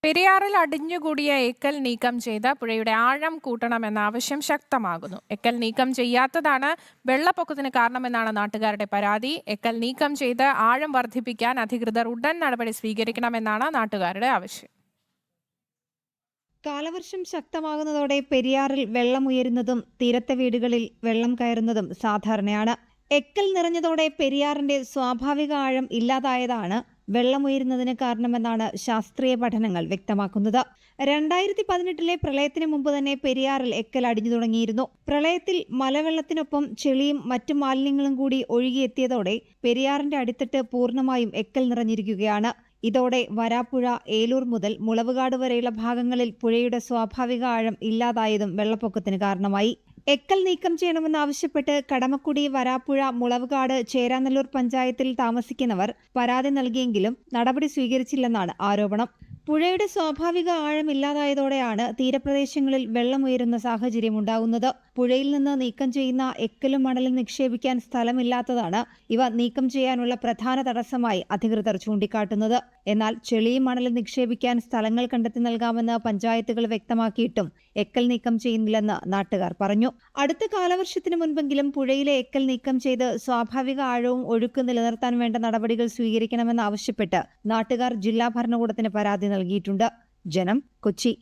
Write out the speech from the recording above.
പെരിയാറിൽ അടിഞ്ഞുകൂടിയ എക്കൽ നീക്കം ചെയ്ത് പുഴയുടെ ആഴം കൂട്ടണമെന്ന ആവശ്യം ശക്തമാകുന്നു. എക്കൽ നീക്കം ചെയ്യാത്തതാണ് വെള്ളപ്പൊക്കത്തിന് കാരണമെന്നാണ് നാട്ടുകാരുടെ പരാതി. എക്കൽ നീക്കം ചെയ്ത് ആഴം വർദ്ധിപ്പിക്കാൻ അധികൃതർ ഉടൻ നടപടി സ്വീകരിക്കണമെന്നാണ് നാട്ടുകാരുടെ ആവശ്യം. കാലവർഷം ശക്തമാകുന്നതോടെ പെരിയാറിൽ വെള്ളം ഉയരുന്നതും തീരത്തെ വീടുകളിൽ വെള്ളം കയറുന്നതും സാധാരണയാണ്. എക്കൽ നിറഞ്ഞതോടെ പെരിയാറിന്റെ സ്വാഭാവിക ആഴം ഇല്ലാതായതാണ് വെള്ളമുയരുന്നതിന് കാരണമെന്നാണ് ശാസ്ത്രീയ പഠനങ്ങൾ വ്യക്തമാക്കുന്നത്. 2018 പ്രളയത്തിന് മുമ്പ് തന്നെ പെരിയാറിൽ എക്കൽ അടിഞ്ഞു തുടങ്ങിയിരുന്നു. പ്രളയത്തിൽ മലവെള്ളത്തിനൊപ്പം ചെളിയും മറ്റു മാലിന്യങ്ങളും കൂടി ഒഴുകിയെത്തിയതോടെ പെരിയാറിന്റെ അടിത്തട്ട് പൂർണ്ണമായും എക്കൽ നിറഞ്ഞിരിക്കുകയാണ്. ഇതോടെ വരാപ്പുഴ, ഏലൂർ മുതൽ മുളവുകാട് വരെയുള്ള ഭാഗങ്ങളിൽ പുഴയുടെ സ്വാഭാവിക ആഴം ഇല്ലാതായതും വെള്ളപ്പൊക്കത്തിന് കാരണമായി. എക്കൽ നീക്കം ചെയ്യണമെന്നാവശ്യപ്പെട്ട് കടമക്കുടി, വരാപ്പുഴ, മുളവുകാട്, ചേരാനെല്ലൂർ പഞ്ചായത്തിൽ താമസിക്കുന്നവർ പരാതി നൽകിയെങ്കിലും നടപടി സ്വീകരിച്ചില്ലെന്നാണ് ആരോപണം. പുഴയുടെ സ്വാഭാവിക ആഴം ഇല്ലാതായതോടെയാണ് തീരപ്രദേശങ്ങളിൽ വെള്ളമുയരുന്ന സാഹചര്യം ഉണ്ടാകുന്നത്. പുഴയിൽ നിന്ന് നീക്കം ചെയ്യുന്ന എക്കലും മണലും നിക്ഷേപിക്കാൻ സ്ഥലമില്ലാത്തതാണ് ഇവ നീക്കം ചെയ്യാനുള്ള പ്രധാന തടസ്സമായി അധികൃതർ ചൂണ്ടിക്കാട്ടുന്നത്. എന്നാൽ ചെളിയും മണലും നിക്ഷേപിക്കാൻ സ്ഥലങ്ങൾ കണ്ടെത്തി നൽകാമെന്ന് പഞ്ചായത്തുകൾ വ്യക്തമാക്കിയിട്ടും എക്കൽ നീക്കം ചെയ്യുന്നില്ലെന്ന് നാട്ടുകാർ പറഞ്ഞു. അടുത്ത കാലവർഷത്തിന് മുൻപെങ്കിലും പുഴയിലെ എക്കൽ നീക്കം ചെയ്ത് സ്വാഭാവിക ആഴവും ഒഴുക്ക് നിലനിർത്താൻ വേണ്ട നടപടികൾ സ്വീകരിക്കണമെന്നാവശ്യപ്പെട്ട് നാട്ടുകാർ ജില്ലാ ഭരണകൂടത്തിന് പരാതി നൽകിയിട്ടുണ്ട്. ജനം, കൊച്ചി.